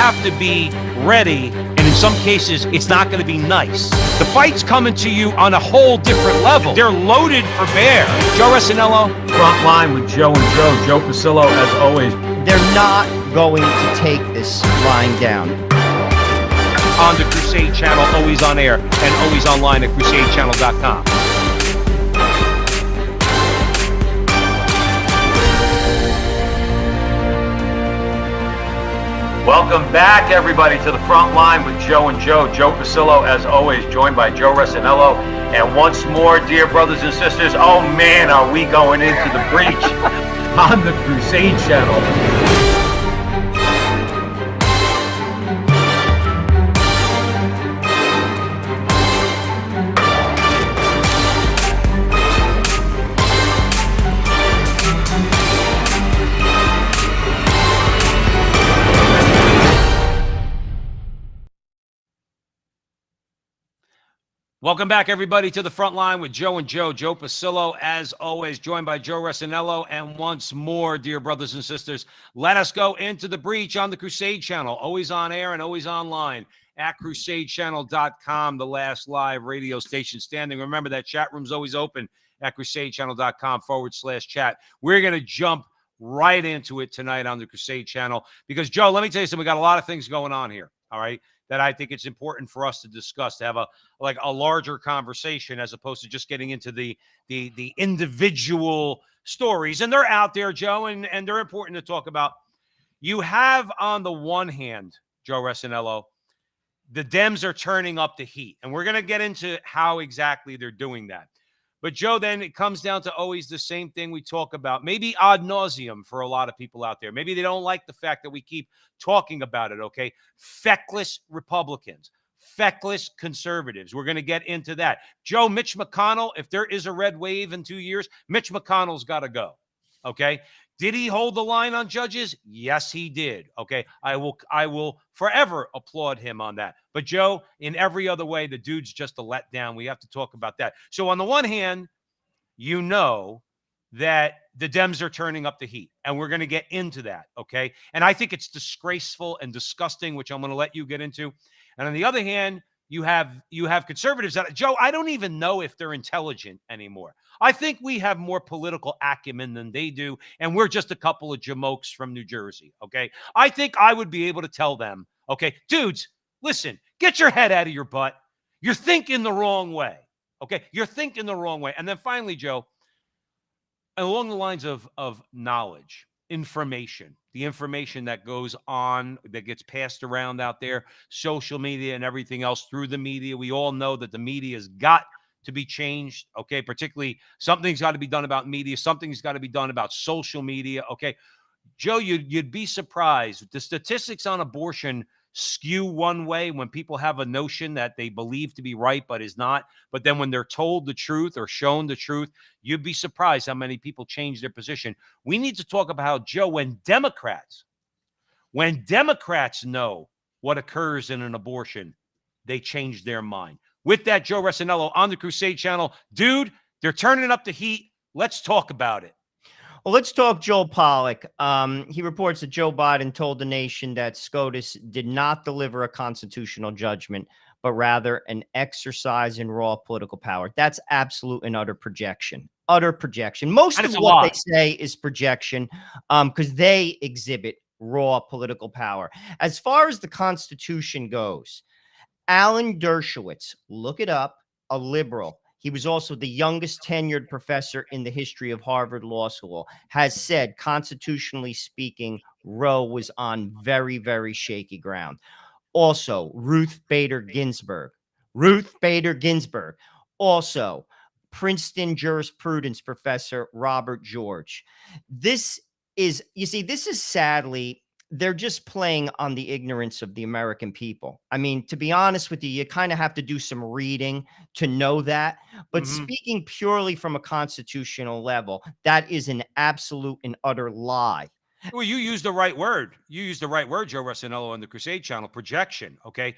have to be ready, and in some cases, it's not going to be nice. The fight's coming to you on a whole different level. They're loaded for bear. Joe Resinello. Frontline with Joe and Joe Pasillo, as always. They're not going to take this lying down. On the Crusade Channel, always on air, and always online at crusadechannel.com. Welcome back, everybody, to the front line with Joe and Joe Pasillo, as always, joined by Joe Resinello. And once more, dear brothers and sisters, oh man, are we going into the breach on the Crusade Channel. Welcome back, everybody, to the front line with Joe and Joe Pasillo, as always, joined by Joe Resinello. And once more, dear brothers and sisters, let us go into the breach on the Crusade Channel, always on air and always online at crusadechannel.com, the last live radio station standing. Remember, that chat room's always open at crusadechannel.com/chat. We're going to jump right into it tonight on the Crusade Channel because, Joe, let me tell you something. We got a lot of things going on here, all right, that I think it's important for us to discuss, to have a larger conversation as opposed to just getting into the individual stories. And they're out there, Joe, and they're important to talk about. You have, on the one hand, Joe Resinello, the Dems are turning up the heat, and we're going to get into how exactly they're doing that. But, Joe, then it comes down to always the same thing we talk about, maybe ad nauseum for a lot of people out there. Maybe they don't like the fact that we keep talking about it, okay? Feckless Republicans, feckless conservatives. We're going to get into that. Joe, Mitch McConnell, if there is a red wave in 2 years, Mitch McConnell's got to go, okay? Did he hold the line on judges? Yes, he did. Okay. I will forever applaud him on that. But Joe, in every other way, the dude's just a letdown. We have to talk about that. So on the one hand, you know that the Dems are turning up the heat, and we're going to get into that. Okay. And I think it's disgraceful and disgusting, which I'm going to let you get into. And on the other hand, you have conservatives that, Joe, I don't even know if they're intelligent anymore. I think we have more political acumen than they do, and we're just a couple of jamokes from New Jersey, okay? I think I would be able to tell them, okay, dudes, listen, get your head out of your butt. You're thinking the wrong way, okay? You're thinking the wrong way. And then finally, Joe, along the lines of knowledge, information, the information that goes on, that gets passed around out there, social media and everything else through the media. We all know that the media has got to be changed, okay? Particularly, something's got to be done about media. Something's got to be done about social media, okay? Joe, you'd be surprised. The statistics on abortion skew one way when people have a notion that they believe to be right but is not. But then when they're told the truth or shown the truth, you'd be surprised how many people change their position. We need to talk about how, Joe, when Democrats know what occurs in an abortion, they change their mind. With that, Joe Resinello on the Crusade Channel. Dude, they're turning up the heat. Let's talk about it. Well, let's talk Joel Pollack. He reports that Joe Biden told the nation that SCOTUS did not deliver a constitutional judgment, but rather an exercise in raw political power. That's absolute and utter projection. Utter projection. Most of what they say is projection because they exhibit raw political power. As far as the Constitution goes, Alan Dershowitz, look it up, a liberal. He was also the youngest tenured professor in the history of Harvard Law School, has said, constitutionally speaking, Roe was on very, very shaky ground. Also, Ruth Bader Ginsburg. Also, Princeton jurisprudence professor Robert George. This is sadly, they're just playing on the ignorance of the American people. I mean, to be honest with you, you kind of have to do some reading to know that. But speaking purely from a constitutional level, that is an absolute and utter lie. Well, you used the right word. You used the right word, Joe Resinello, on the Crusade Channel, projection, okay?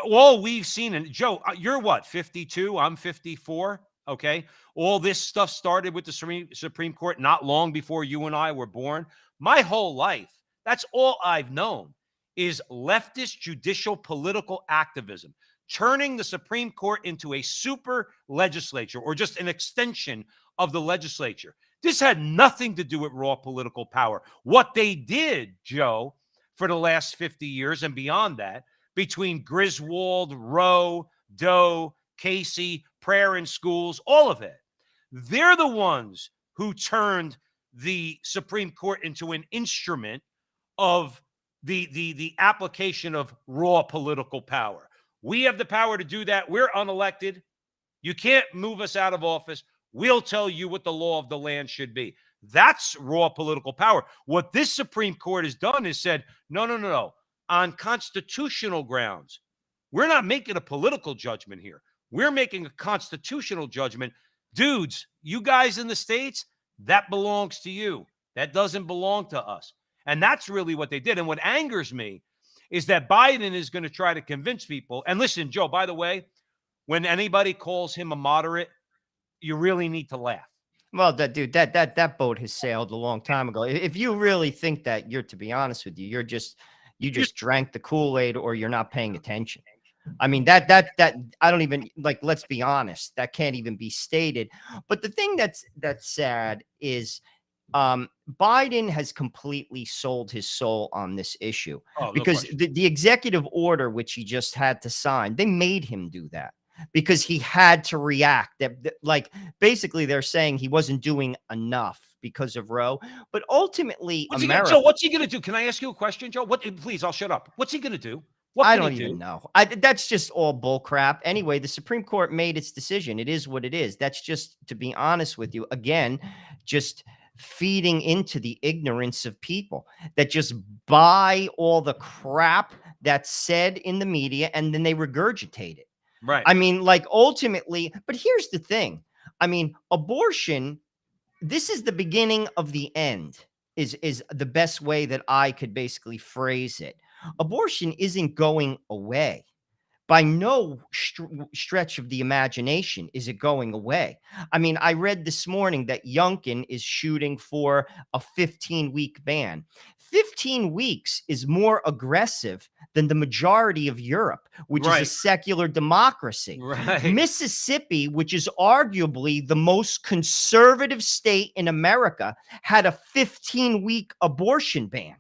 All we've seen, and Joe, you're what, 52? I'm 54, okay? All this stuff started with the Supreme Court not long before you and I were born. My whole life, that's all I've known is leftist judicial political activism, turning the Supreme Court into a super legislature or just an extension of the legislature. This had nothing to do with raw political power. What they did, Joe, for the last 50 years and beyond that, between Griswold, Roe, Doe, Casey, prayer in schools, all of it, they're the ones who turned the Supreme Court into an instrument of the application of raw political power. We have the power to do that. We're unelected. You can't move us out of office. We'll tell you what the law of the land should be. That's raw political power. What this Supreme Court has done is said, no. On constitutional grounds, we're not making a political judgment here. We're making a constitutional judgment. Dudes, you guys in the states, that belongs to you. That doesn't belong to us. And that's really what they did. And what angers me is that Biden is going to try to convince people. And listen, Joe, by the way, when anybody calls him a moderate, you really need to laugh. Well, that boat has sailed a long time ago. If you really think that, to be honest with you, you just drank the Kool-Aid, or you're not paying attention. I mean, that I don't even, like, let's be honest, that can't even be stated. But the thing that's sad is Biden has completely sold his soul on this issue, because the executive order, which he just had to sign, they made him do that because he had to react. Like, basically they're saying he wasn't doing enough because of Roe, but ultimately America. What's he going to do? Can I ask you a question, Joe? Please, I'll shut up. What's he going to do? I don't even know. That's just all bull crap. Anyway, the Supreme Court made its decision. It is what it is. That's just, to be honest with you, again, just feeding into the ignorance of people that just buy all the crap that's said in the media, and then they regurgitate it. Right. I mean, like, ultimately, but here's the thing. I mean, abortion, this is the beginning of the end, is the best way that I could basically phrase it. Abortion isn't going away. By no stretch of the imagination is it going away. I mean, I read this morning that Youngkin is shooting for a 15-week ban. 15 weeks is more aggressive than the majority of Europe, which is a secular democracy. Right. Mississippi, which is arguably the most conservative state in America, had a 15-week abortion ban.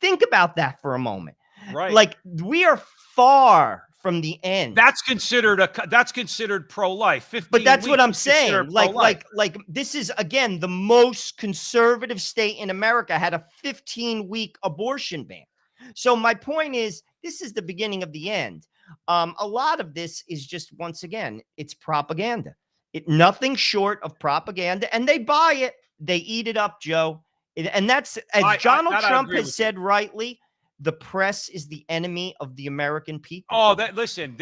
Think about that for a moment. Right. Like, we are far from the end. That's considered pro-life. But that's what I'm saying. Like this is, again, the most conservative state in America had a 15-week abortion ban. So my point is, this is the beginning of the end. A lot of this is just, once again, it's propaganda. Nothing short of propaganda, and they buy it. They eat it up, Joe. And that's, as Donald Trump has said rightly, the press is the enemy of the American people. Oh, listen,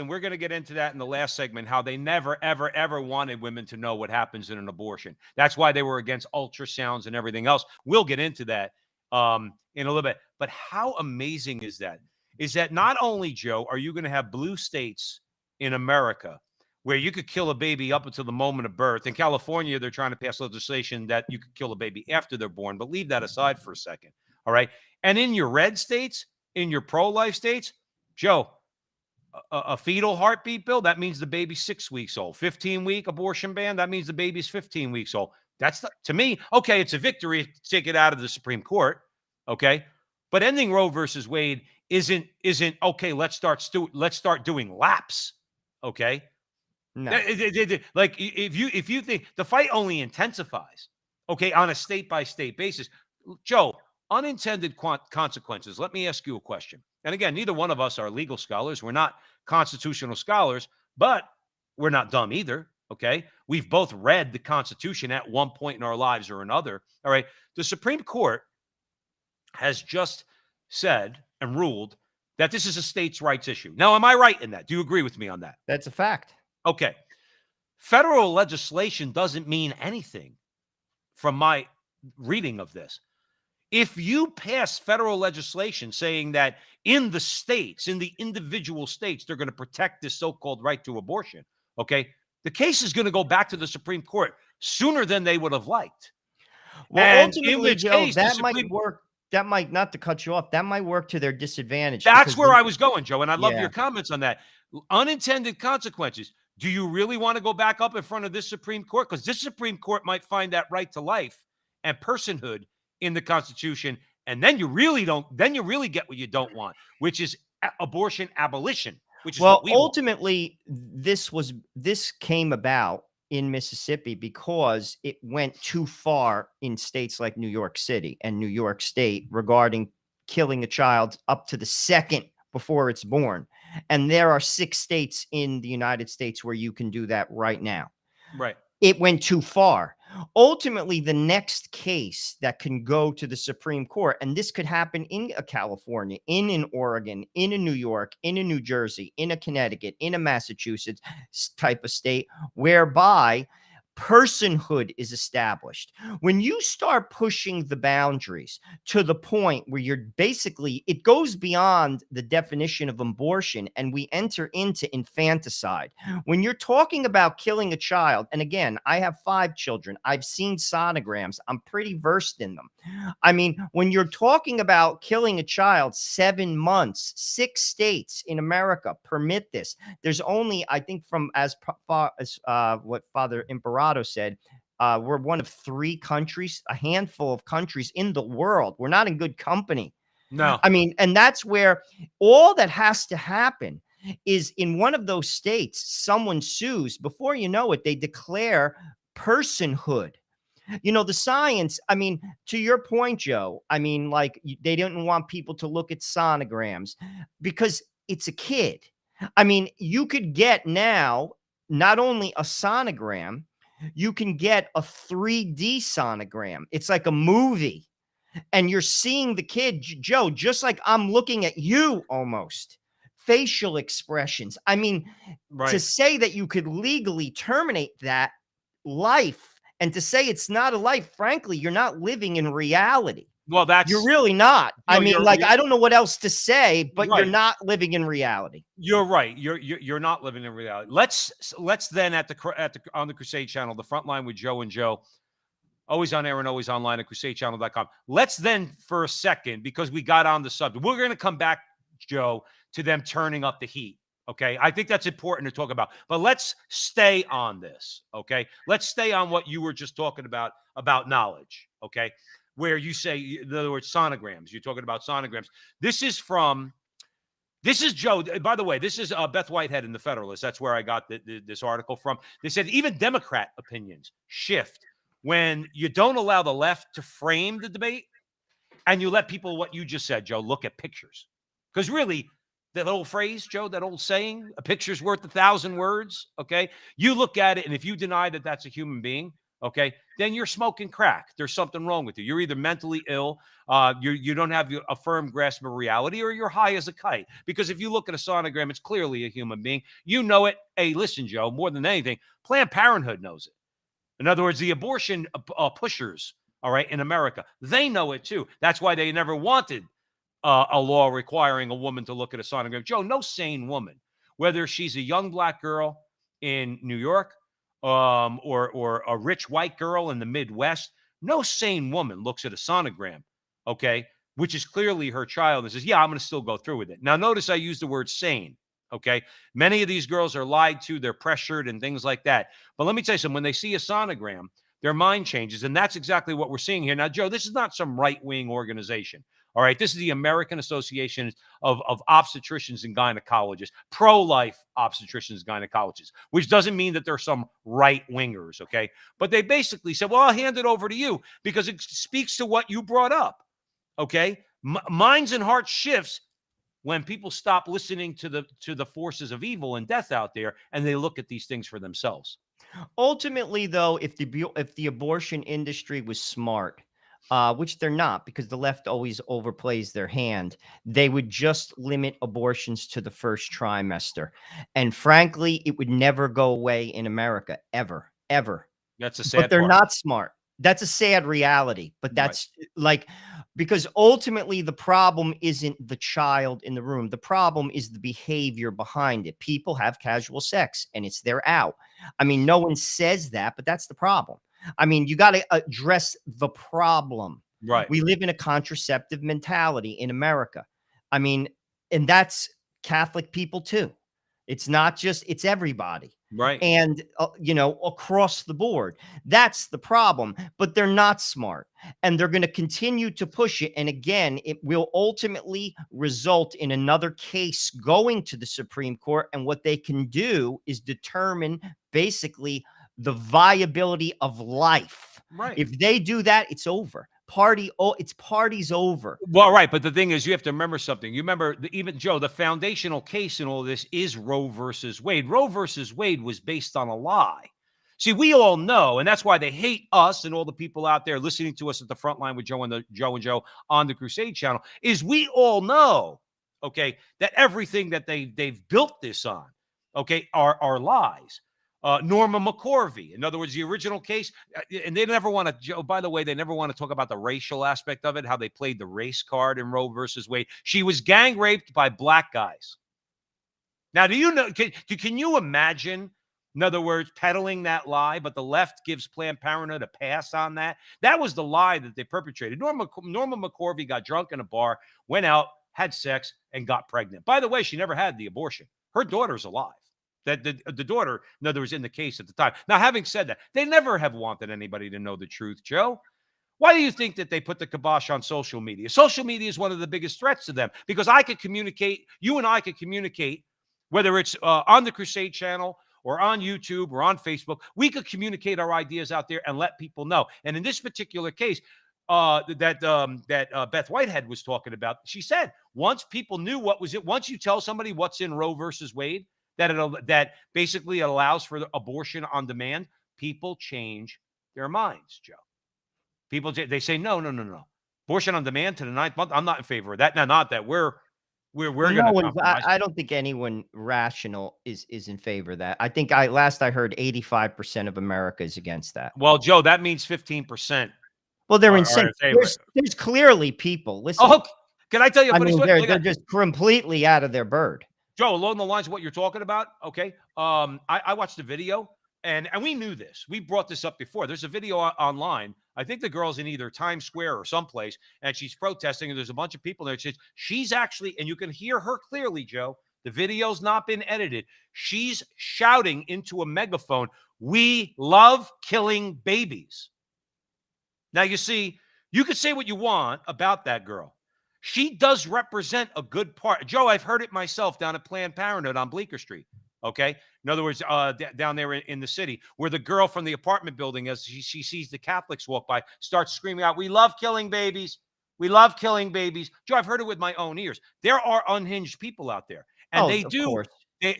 we're going to get into that in the last segment, how they never, ever, ever wanted women to know what happens in an abortion. That's why they were against ultrasounds and everything else. We'll get into that in a little bit. But how amazing is that? Is that not only, Joe, are you going to have blue states in America where you could kill a baby up until the moment of birth. In California, they're trying to pass legislation that you could kill a baby after they're born, but leave that aside for a second. All right. And in your red states, in your pro-life states, Joe, a fetal heartbeat bill, that means the baby's 6 weeks old. 15-week abortion ban, that means the baby's 15 weeks old. That's, to me, okay, it's a victory to take it out of the Supreme Court. Okay. But ending Roe versus Wade isn't okay, let's start doing laps. Okay. No. Like, if you think the fight only intensifies, okay, on a state-by-state basis. Joe, unintended consequences. Let me ask you a question. And again, neither one of us are legal scholars. We're not constitutional scholars, but we're not dumb either, okay? We've both read the Constitution at one point in our lives or another, all right? The Supreme Court has just said and ruled that this is a states' rights issue. Now, am I right in that? Do you agree with me on that? That's a fact. Okay. Federal legislation doesn't mean anything from my reading of this. If you pass federal legislation saying that in the states, in the individual states, they're going to protect this so-called right to abortion, okay, the case is going to go back to the Supreme Court sooner than they would have liked. Well, And ultimately, Joe, that might work. not to cut you off, that might work to their disadvantage. That's because where I was going, Joe, and I love Yeah. your comments on that. Unintended consequences. Do you really want to go back up in front of this Supreme Court? Because this Supreme Court might find that right to life and personhood in the Constitution, and then you really don't. Then you really get what you don't want, which is abortion abolition, which is Well, what we want. ultimately, this came about in Mississippi because it went too far in states like New York City and New York State regarding killing a child up to the second before it's born. And there are 6 states in the United States where you can do that right now. Right. It went too far. Ultimately, the next case that can go to the Supreme Court, and this could happen in a California, in an Oregon, in a New York, in a New Jersey, in a Connecticut, in a Massachusetts type of state, whereby personhood is established. When you start pushing the boundaries to the point where you're basically, it goes beyond the definition of abortion and we enter into infanticide. When you're talking about killing a child, and again, I have 5 children, I've seen sonograms, I'm pretty versed in them. I mean, when you're talking about killing a child, 7 months, 6 states in America permit this. There's only, I think, from as far as what Father Imperato said, we're one of 3 countries, a handful of countries in the world. We're not in good company. No. I mean, and that's where all that has to happen is in one of those states, someone sues. Before you know it, they declare personhood. You know, the science, I mean, to your point, Joe, I mean, like they didn't want people to look at sonograms because it's a kid. I mean, you could get now not only a sonogram, you can get a 3D sonogram. It's like a movie. And you're seeing the kid, Joe, just like I'm looking at you almost. Facial expressions. I mean, to say that you could legally terminate that life and to say it's not a life, frankly, you're not living in reality. Well, that's You're really not. No, I mean, like, I don't know what else to say, but you're Right. not living in reality. You're right. You're not living in reality. Let's then on the Crusade channel, the Frontline with Joe and Joe, always on air and always online at crusadechannel.com. Let's then for a second, because we got on the subject, we're going to come back, Joe, to them turning up the heat. Okay. I think that's important to talk about, but let's stay on this. Okay. Let's stay on what you were just talking about knowledge. Okay. Where you say, in other words, sonograms, you're talking about sonograms. This is Joe. By the way, this is Beth Whitehead in the Federalist. That's where I got this article from. They said even Democrat opinions shift when you don't allow the left to frame the debate and you let people, what you just said, Joe, look at pictures. Because really, that old phrase, Joe, that old saying, a picture's worth 1,000 words, okay? You look at it, and if you deny that that's a human being, okay, then you're smoking crack. There's something wrong with you. You're either mentally ill, you don't have a firm grasp of reality, or you're high as a kite. Because if you look at a sonogram, it's clearly a human being. You know it. Hey, listen, Joe, more than anything, Planned Parenthood knows it. In other words, the abortion pushers, all right, in America, they know it too. That's why they never wanted a law requiring a woman to look at a sonogram. Joe, no sane woman, whether she's a young black girl in New York or a rich white girl in the Midwest, no sane woman looks at a sonogram, okay, which is clearly her child and says, yeah, I'm going to still go through with it. Now, notice I use the word sane, okay? Many of these girls are lied to, they're pressured and things like that. But let me tell you something, when they see a sonogram, their mind changes, and that's exactly what we're seeing here. Now, Joe, this is not some right-wing organization. All right, this is the American Association of Obstetricians and Gynecologists, pro-life obstetricians and gynecologists, which doesn't mean that they're some right-wingers, okay? But they basically said, well, I'll hand it over to you because it speaks to what you brought up, okay? Minds and hearts shifts when people stop listening to the forces of evil and death out there and they look at these things for themselves. Ultimately, though, if the abortion industry was smart, which they're not because the left always overplays their hand, they would just limit abortions to the first trimester. And frankly, it would never go away in America, ever, ever. That's a sad But they're part. not smart. That's a sad reality. But that's like, because ultimately the problem isn't the child in the room. The problem is the behavior behind it. People have casual sex and it's their out. I mean, no one says that, but that's the problem. I mean, you got to address the problem. Right. We live in a contraceptive mentality in America. I mean, and that's Catholic people too. It's not just, it's everybody. Right. And, across the board. That's the problem. But they're not smart. And they're going to continue to push it. And again, it will ultimately result in another case going to the Supreme Court. And what they can do is determine basically the viability of life. Right. If they do that, it's over. Party's over. Well, right. But the thing is, you have to remember something. You remember, even Joe, the foundational case in all this is Roe versus Wade. Roe versus Wade was based on a lie. See, we all know, and that's why they hate us and all the people out there listening to us at the front line with Joe and Joe on the Crusade channel, is we all know, okay, that everything that they've built this on, okay, are lies. Norma McCorvey, in other words, the original case, and they never want to, Joe, by the way, they never want to talk about the racial aspect of it, how they played the race card in Roe versus Wade. She was gang raped by black guys. Now, do you know, can you imagine, in other words, peddling that lie, but the left gives Planned Parenthood a pass on that? That was the lie that they perpetrated. Norma McCorvey got drunk in a bar, went out, had sex, and got pregnant. By the way, she never had the abortion. Her daughter's alive. That the daughter, in other words, in the case at the time. Now, having said that, they never have wanted anybody to know the truth, Joe. Why do you think that they put the kibosh on social media? Social media is one of the biggest threats to them, because I could communicate, you and I could communicate, whether it's on the Crusade channel or on YouTube or on Facebook. We could communicate our ideas out there and let people know. And in this particular case, that Beth Whitehead was talking about, she said, once people knew what was it, once you tell somebody what's in Roe versus Wade, that basically allows for the abortion on demand, people change their minds, Joe. People, they say, no. Abortion on demand to the 9th month. I'm not in favor of that. Now, not that we're going to compromise. I don't think anyone rational is in favor of that. I think last I heard 85% of America is against that. Well, Joe, that means 15%. Well, they're insane. There's clearly people. Listen. Oh, can I tell you a funny story? They're just completely out of their bird. Joe, along the lines of what you're talking about, okay, I watched the video, and we knew this. We brought this up before. There's a video online. I think the girl's in either Times Square or someplace, and she's protesting, and there's a bunch of people there. She's actually, and you can hear her clearly, Joe. The video's not been edited. She's shouting into a megaphone, "We love killing babies." Now, you see, you could say what you want about that girl. She does represent a good part. Joe, I've heard it myself down at Planned Parenthood on Bleecker Street. Okay. In other words, down there in the city, where the girl from the apartment building, as she sees the Catholics walk by, starts screaming out, "We love killing babies. We love killing babies." Joe, I've heard it with my own ears. There are unhinged people out there. And they do.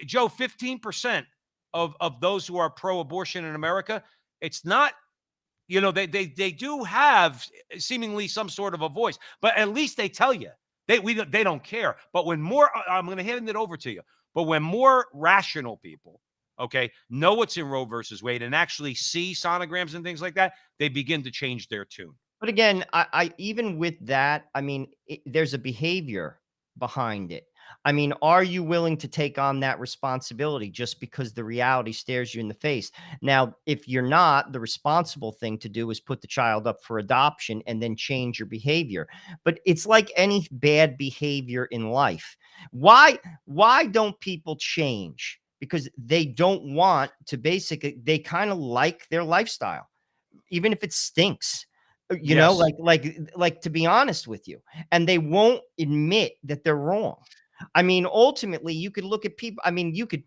Joe, 15% of those who are pro-abortion in America, it's not, they do have seemingly some sort of a voice, but at least they tell you they don't care. But when more, I'm going to hand it over to you. But when more rational people, okay, know what's in Roe versus Wade and actually see sonograms and things like that, they begin to change their tune. But again, I even with that, I mean, there's a behavior behind it. I mean, are you willing to take on that responsibility just because the reality stares you in the face? Now, if you're not, the responsible thing to do is put the child up for adoption and then change your behavior. But it's like any bad behavior in life. Why don't people change? Because they don't want to they kind of like their lifestyle, even if it stinks. You know, like to be honest with you, and they won't admit that they're wrong. I mean, ultimately, you could look at people. I mean, you could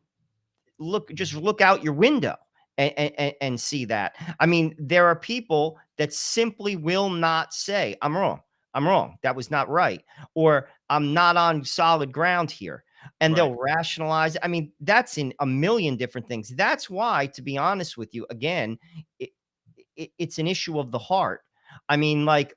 just look out your window and see that. I mean, there are people that simply will not say, "I'm wrong. I'm wrong. That was not right," or "I'm not on solid ground here." And they'll rationalize. I mean, that's in a million different things. That's why, to be honest with you, again, it's an issue of the heart. I mean, like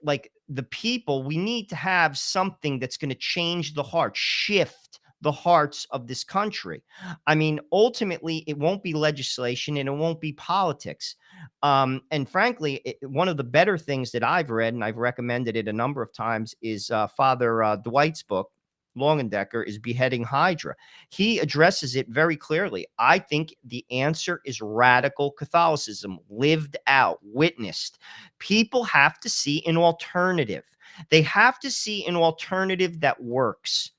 the people, we need to have something that's going to change the heart, shift the hearts of this country. I mean, ultimately, it won't be legislation and it won't be politics. And frankly, one of the better things that I've read, and I've recommended it a number of times, is Father Dwight's book, Longendecker is Beheading Hydra. He addresses it very clearly. I think the answer is radical Catholicism, lived out, witnessed. People have to see an alternative. They have to see an alternative that works.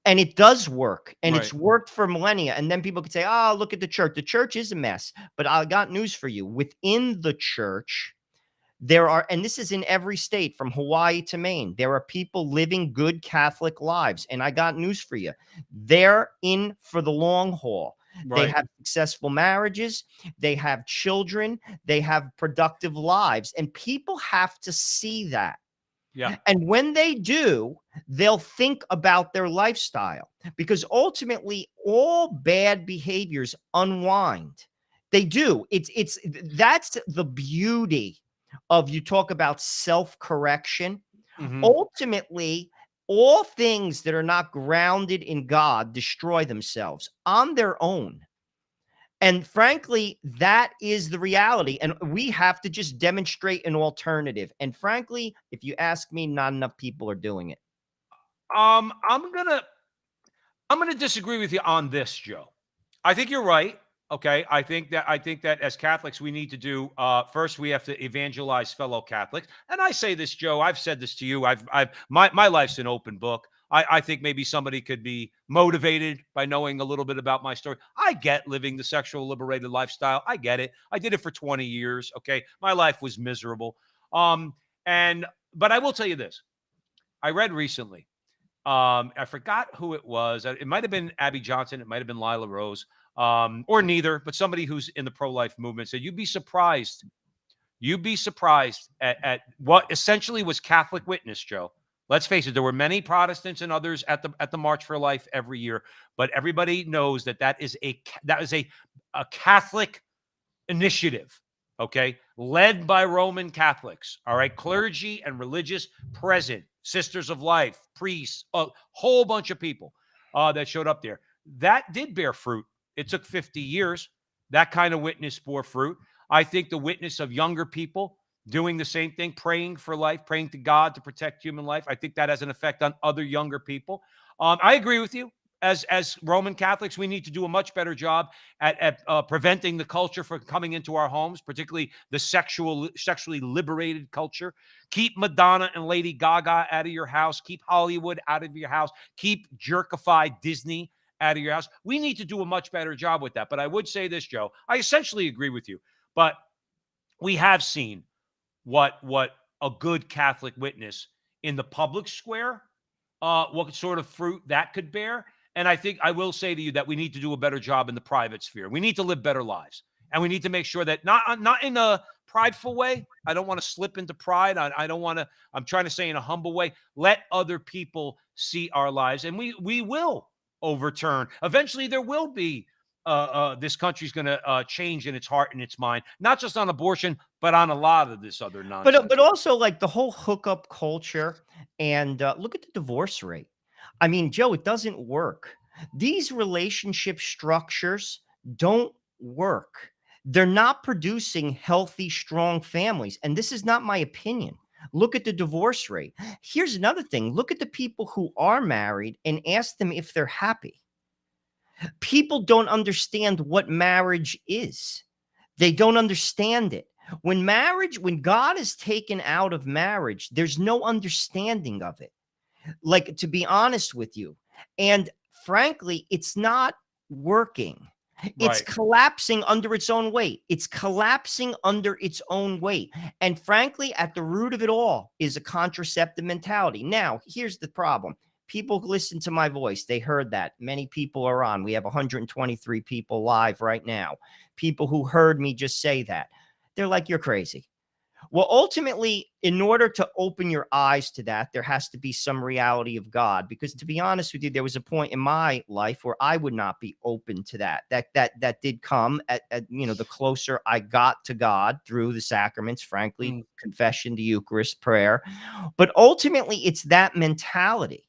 And it does work, and it's worked for millennia. And then people could say, oh, look at the church. The church is a mess. But I got news for you. Within the church, there are, and this is in every state from Hawaii to Maine, there are people living good Catholic lives. And I got news for you. They're in for the long haul. They have successful marriages. They have children. They have productive lives. And people have to see that. Yeah. And when they do, they'll think about their lifestyle, because ultimately all bad behaviors unwind. They do. That's the beauty of, you talk about self-correction. Ultimately, all things that are not grounded in God destroy themselves on their own. And frankly, that is the reality. And we have to just demonstrate an alternative. And frankly, if you ask me, not enough people are doing it. I'm gonna disagree with you on this, Joe. I think you're right. Okay. I think that as Catholics, we need to do, first, we have to evangelize fellow Catholics. And I say this, Joe, I've said this to you. My life's an open book. I think maybe somebody could be motivated by knowing a little bit about my story. I get living the sexual liberated lifestyle. I get it. I did it for 20 years. Okay. My life was miserable. But I will tell you this. I read recently, I forgot who it was. It might have been Abby Johnson. It might have been Lila Rose, or neither, but somebody who's in the pro-life movement said, you'd be surprised at what essentially was Catholic witness, Joe. Let's face it, there were many Protestants and others at the March for Life every year, but everybody knows that is a Catholic initiative, okay, led by Roman Catholics, all right, clergy and religious present, Sisters of Life, priests, a whole bunch of people that showed up there. That did bear fruit. It took 50 years. That kind of witness bore fruit. I think the witness of younger people doing the same thing, praying for life, praying to God to protect human life, I think that has an effect on other younger people. I agree with you. As Roman Catholics, we need to do a much better job at preventing the culture from coming into our homes, particularly the sexually liberated culture. Keep Madonna and Lady Gaga out of your house. Keep Hollywood out of your house. Keep jerkified Disney out of your house. We need to do a much better job with that. But I would say this, Joe, I essentially agree with you. But we have seen what a good Catholic witness in the public square, what sort of fruit that could bear. And I think I will say to you that we need to do a better job in the private sphere. We need to live better lives. And we need to make sure that not in a prideful way. I don't want to slip into pride. I don't want to, I'm trying to say in a humble way, let other people see our lives. And we will overturn. Eventually there will be, this country's going to change in its heart and its mind, not just on abortion, but on a lot of this other nonsense. But also like the whole hookup culture, and look at the divorce rate. I mean, Joe, it doesn't work. These relationship structures don't work. They're not producing healthy, strong families. And this is not my opinion. Look at the divorce rate. Here's another thing. Look at the people who are married and ask them if they're happy. People don't understand what marriage is. They don't understand it. When God is taken out of marriage, there's no understanding of it. Like, to be honest with you. And frankly, it's not working. It's collapsing under its own weight. It's collapsing under its own weight. And frankly, at the root of it all is a contraceptive mentality. Now, here's the problem. People listen to my voice. They heard that. Many people are on. We have 123 people live right now. People who heard me just say that. They're like, you're crazy. Well, ultimately, in order to open your eyes to that, there has to be some reality of God. Because to be honest with you, there was a point in my life where I would not be open to that. That did come at the closer I got to God through the sacraments, frankly, confession, the Eucharist, prayer. But ultimately, it's that mentality.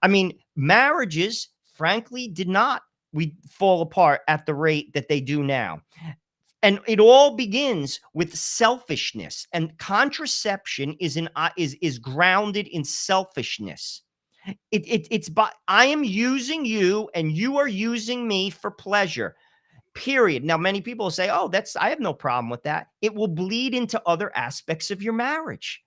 I mean, marriages, frankly, we fall apart at the rate that they do now. And it all begins with selfishness, and contraception is grounded in selfishness. It's by I am using you and you are using me for pleasure. Period. Now, many people say, "Oh, I have no problem with that." It will bleed into other aspects of your marriage.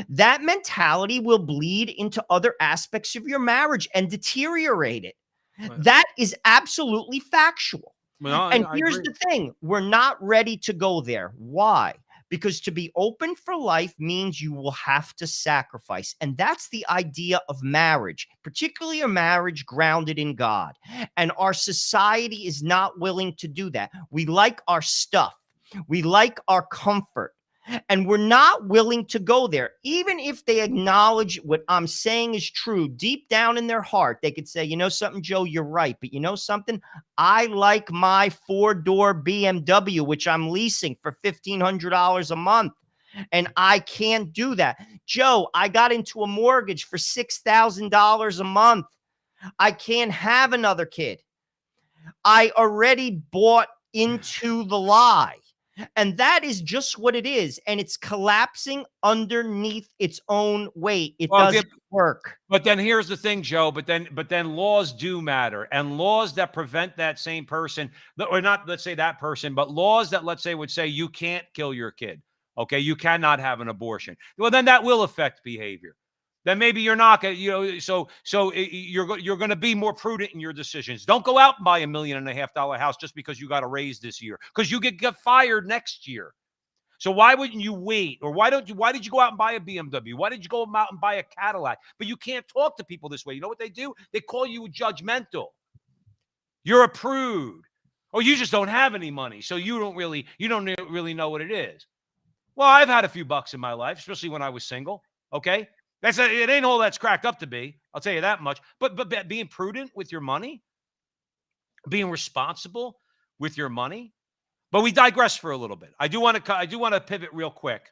That mentality will bleed into other aspects of your marriage and deteriorate it. Well, That is absolutely factual. And I here's agree. the thing, we're not ready to go there. Why? Because to be open for life means you will have to sacrifice. And that's the idea of marriage, particularly a marriage grounded in God. And our society is not willing to do that. We like our stuff, we like our comfort. And we're not willing to go there. Even if they acknowledge what I'm saying is true, deep down in their heart, they could say, you know something, Joe, you're right. But you know something? I like my 4-door BMW, which I'm leasing for $1,500 a month. And I can't do that. Joe, I got into a mortgage for $6,000 a month. I can't have another kid. I already bought into the lie. And that is just what it is. And it's collapsing underneath its own weight. It Well, doesn't work. but then here's the thing, Joe. But then laws do matter, and laws that prevent that same person, or not, let's say that person, but laws that, let's say, would say you can't kill your kid. Okay, you cannot have an abortion. Well, then that will affect behavior. Then maybe you're not going to, you're going to be more prudent in your decisions. Don't go out and buy $1.5 million house just because you got a raise this year, because you get fired next year. So why wouldn't you wait? Or why did you go out and buy a BMW? Why did you go out and buy a Cadillac? But you can't talk to people this way. You know what they do? They call you judgmental. You're a prude. Or you just don't have any money, so you don't really know what it is. Well, I've had a few bucks in my life, especially when I was single. Okay, it ain't all that's cracked up to be. I'll tell you that much. But being prudent with your money, being responsible with your money. But we digress for a little bit. I do want to pivot real quick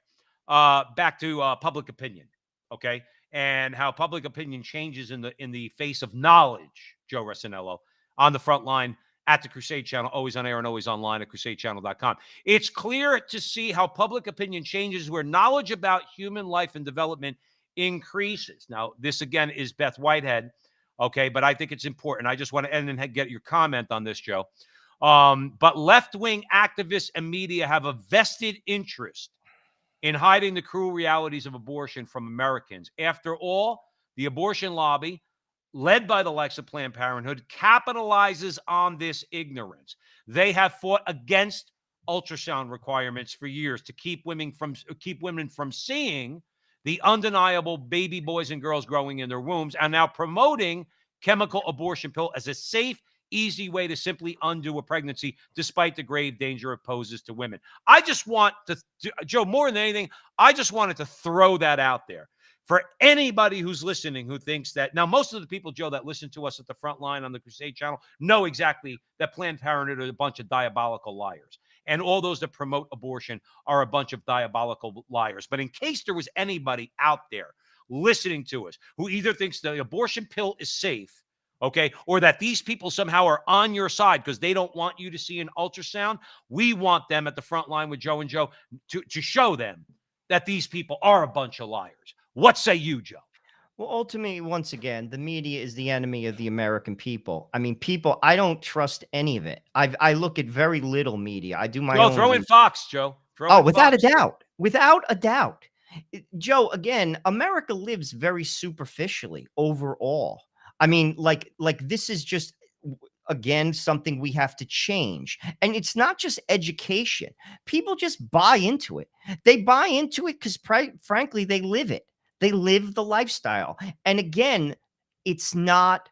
back to public opinion, okay, and how public opinion changes in the face of knowledge. Joe Resinello on the front line at the Crusade Channel, always on air and always online at crusadechannel.com. It's clear to see how public opinion changes where knowledge about human life and development increases. Now, this again is Beth Whitehead, okay, but I think it's important. I just want to end and get your comment on this, Joe. But left-wing activists and media have a vested interest in hiding the cruel realities of abortion from Americans. After all, the abortion lobby, led by the likes of Planned Parenthood, capitalizes on this ignorance. They have fought against ultrasound requirements for years to keep women from seeing the undeniable baby boys and girls growing in their wombs, and now promoting chemical abortion pill as a safe, easy way to simply undo a pregnancy, despite the grave danger it poses to women. I just want to, Joe, more than anything, I just wanted to throw that out there for anybody who's listening who thinks that. Now, most of the people, Joe, that listen to us at the front line on the Crusade Channel know exactly that Planned Parenthood are a bunch of diabolical liars. And all those that promote abortion are a bunch of diabolical liars. But in case there was anybody out there listening to us who either thinks the abortion pill is safe, okay, or that these people somehow are on your side because they don't want you to see an ultrasound, we want them at the front line with Joe and Joe to show them that these people are a bunch of liars. What say you, Joe? Well, ultimately, once again, the media is the enemy of the American people. I mean, I don't trust any of it. I look at very little media. I do my own. Throw in Fox, Joe. Without a doubt. Without a doubt. Joe, again, America lives very superficially overall. I mean, like this is just, again, something we have to change. And it's not just education. People just buy into it. They buy into it because, frankly, they live it. They live the lifestyle. And again, it's not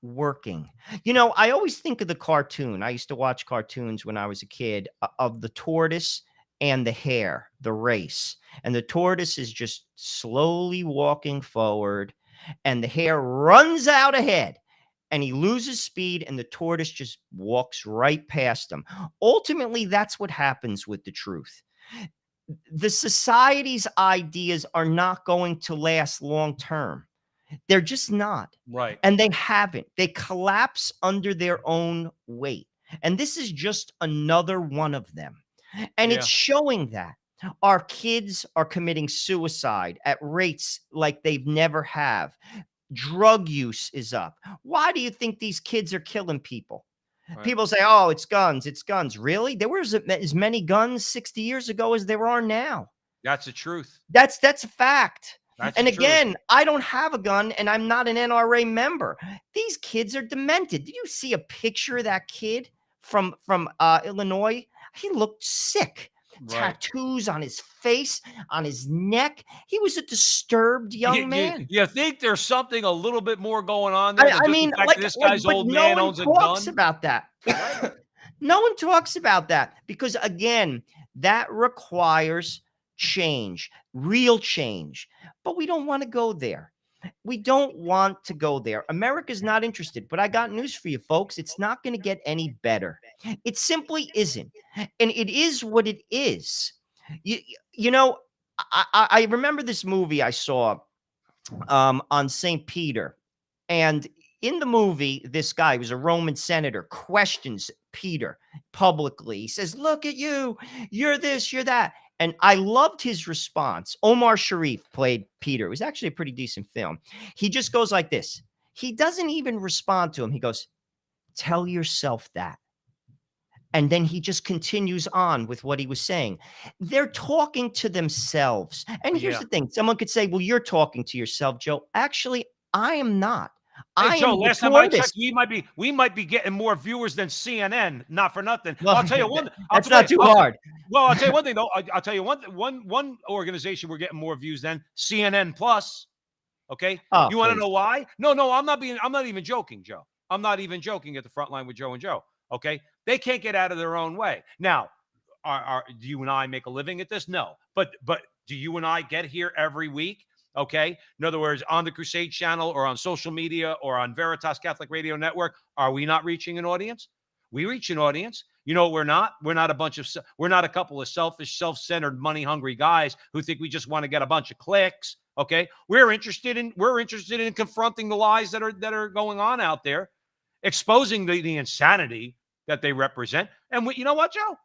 working. You know, I always think of the cartoon. I used to watch cartoons when I was a kid of the tortoise and the hare, the race. And the tortoise is just slowly walking forward, and the hare runs out ahead, and he loses speed, and the tortoise just walks right past him. Ultimately, that's what happens with the truth. The society's ideas are not going to last long term. They're just not. Right. And they haven't. They collapse under their own weight. And this is just another one of them. And it's showing that our kids are committing suicide at rates like they've never have. Drug use is up. Why do you think these kids are killing people? Right. People say, oh, it's guns. It's guns. Really? There was as many guns 60 years ago as there are now. That's the truth. That's a fact. That's And the truth. again, I don't have a gun and I'm not an NRA member. These kids are demented. Did you see a picture of that kid from Illinois? He looked sick. Right. Tattoos on his face, on his neck. He was a disturbed young man. You think there's something a little bit more going on there? I mean, the fact like, that this guy's but old no man one owns a talks gun. about that. Right. No one talks about that because, again, that requires change, real change. But we don't want to go there. We don't want to go there. America's not interested. But I got news for you, folks. It's not going to get any better. It simply isn't. And it is what it is. You know, I remember this movie I saw on St. Peter. And in the movie, this guy was a Roman senator, questions Peter publicly. He says, look at you. You're this, you're that. And I loved his response. Omar Sharif played Peter. It was actually a pretty decent film. He just goes like this. He doesn't even respond to him. He goes, tell yourself that. And then he just continues on with what he was saying. They're talking to themselves. And here's the thing. Someone could say, well, you're talking to yourself, Joe. Actually, I am not. Hey, Joe, last time I checked, we might be getting more viewers than CNN. Not for nothing. Well, I'll tell you one. That's not too hard. Well, I'll tell you one thing though. I'll tell you one organization we're getting more views than CNN Plus. Okay. Oh, you want to know why? No, I'm not even joking, Joe. I'm not even joking at the front line with Joe and Joe. Okay. They can't get out of their own way. Now, do you and I make a living at this? No. But do you and I get here every week? Okay. In other words, on the Crusade channel or on social media or on Veritas Catholic Radio Network, are we not reaching an audience? We reach an audience. You know, we're not a couple of selfish, self-centered, money-hungry guys who think we just want to get a bunch of clicks. Okay. We're interested in confronting the lies that are going on out there, exposing the insanity that they represent. And you know what, Joe?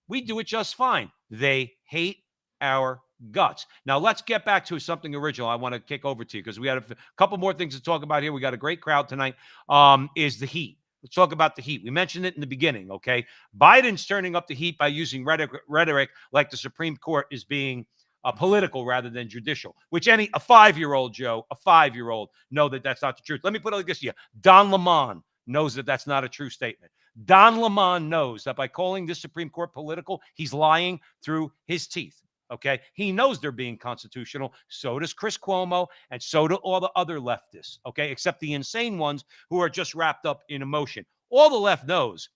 We do it just fine. They hate our guts. Now, let's get back to something original. I want to kick over to you because we had a couple more things to talk about here. We got a great crowd tonight. Is the heat. Let's talk about the heat. We mentioned it in the beginning, okay? Biden's turning up the heat by using rhetoric like the Supreme Court is being political rather than judicial, which a 5-year-old, Joe, a 5-year-old know that that's not the truth. Let me put it like this to you. Don Lemon knows that that's not a true statement. Don Lemon knows that by calling this Supreme Court political, he's lying through his teeth. Okay. He knows they're being constitutional. So does Chris Cuomo. And so do all the other leftists. Okay. Except the insane ones who are just wrapped up in emotion. All the left knows.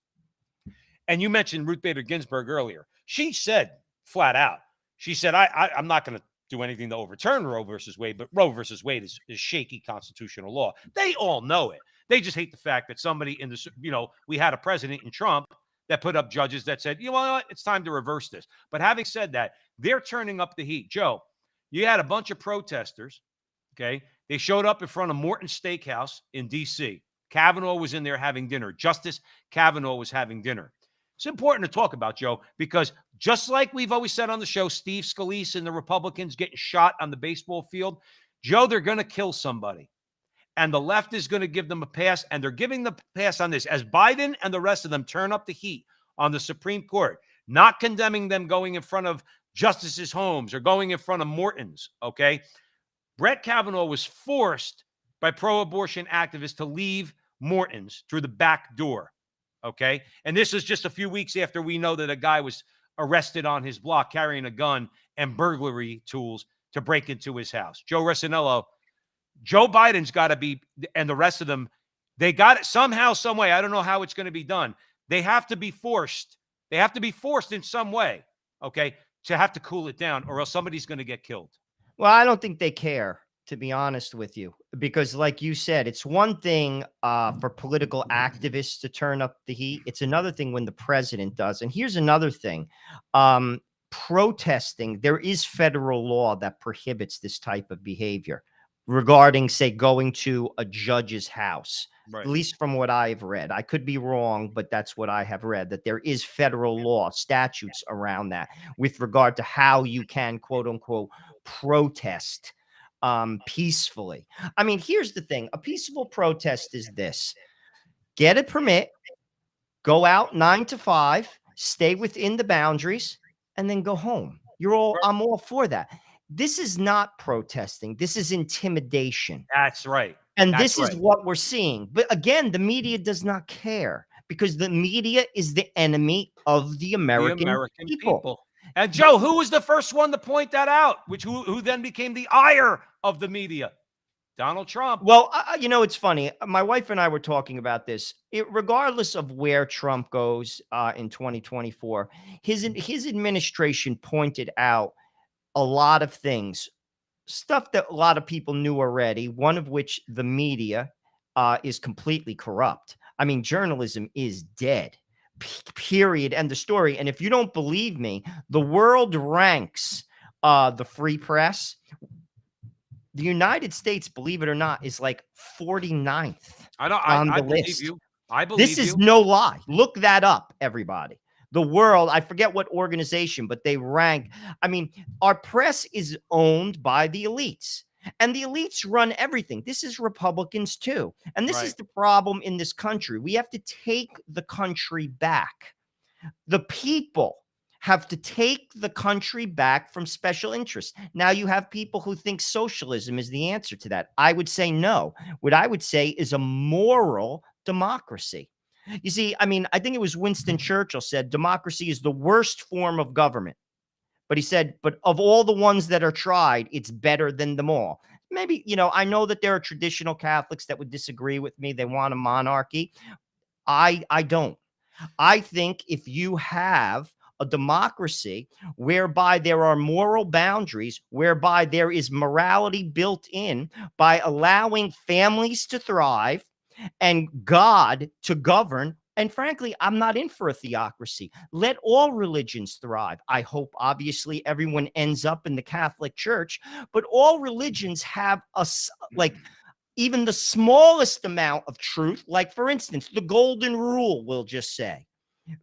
And you mentioned Ruth Bader Ginsburg earlier. She said flat out, she said, I'm not going to do anything to overturn Roe versus Wade, but Roe versus Wade is shaky constitutional law. They all know it. They just hate the fact that somebody we had a president in Trump that put up judges that said, you know what, it's time to reverse this. But having said that, they're turning up the heat. Joe, you had a bunch of protesters, okay? They showed up in front of Morton's Steakhouse in D.C. Kavanaugh was in there having dinner. Justice Kavanaugh was having dinner. It's important to talk about, Joe, because just like we've always said on the show, Steve Scalise and the Republicans getting shot on the baseball field, Joe, they're going to kill somebody. And the left is going to give them a pass, and they're giving the pass on this. As Biden and the rest of them turn up the heat on the Supreme Court, not condemning them going in front of justices' homes or going in front of Morton's, okay? Brett Kavanaugh was forced by pro-abortion activists to leave Morton's through the back door, okay? And this is just a few weeks after we know that a guy was arrested on his block carrying a gun and burglary tools to break into his house. Joe Resinello, Joe Biden's got to be, and the rest of them, they got it somehow, some way. I don't know how it's going to be done. They have to be forced. They have to be forced in some way, okay, to have to cool it down, or else somebody's going to get killed. Well, I don't think they care, to be honest with you, because like you said, it's one thing for political activists to turn up the heat. It's another thing when the president does. And here's another thing. Protesting, there is federal law that prohibits this type of behavior regarding, say, going to a judge's house, right, at least from what I've read. I could be wrong, but that's what I have read, that there is federal law, statutes around that with regard to how you can, quote unquote, protest peacefully. I mean, here's the thing. A peaceful protest is this: get a permit, go out 9 to 5, stay within the boundaries, and then go home. I'm all for that. This is not protesting. This is intimidation. That's right. And That's this is what we're seeing. But again, the media does not care, because the media is the enemy of the American people. And Joe, who was the first one to point that out? Who then became the ire of the media? Donald Trump. Well, you know, it's funny. My wife and I were talking about this. Regardless of where Trump goes in 2024, his administration pointed out a lot of things, stuff that a lot of people knew already, one of which the media is completely corrupt. I mean, journalism is dead, period. End of story. And if you don't believe me, the world ranks the free press. The United States, believe it or not, is like 49th on the list. I believe this is no lie. Look that up, everybody. The world, I forget what organization, but they rank. I mean, our press is owned by the elites, and the elites run everything. This is Republicans too. And this is the problem in this country. We have to take the country back. The people have to take the country back from special interests. Now you have people who think socialism is the answer to that. I would say no. What I would say is a moral democracy. You see, I mean, I think it was Winston Churchill said democracy is the worst form of government. But he said, but of all the ones that are tried, it's better than them all. Maybe, you know, I know that there are traditional Catholics that would disagree with me. They want a monarchy. I don't. I think if you have a democracy whereby there are moral boundaries, whereby there is morality built in, by allowing families to thrive and God to govern. And frankly, I'm not in for a theocracy. Let all religions thrive. I hope, obviously, everyone ends up in the Catholic Church, but all religions have even the smallest amount of truth. Like, for instance, the golden rule will just say,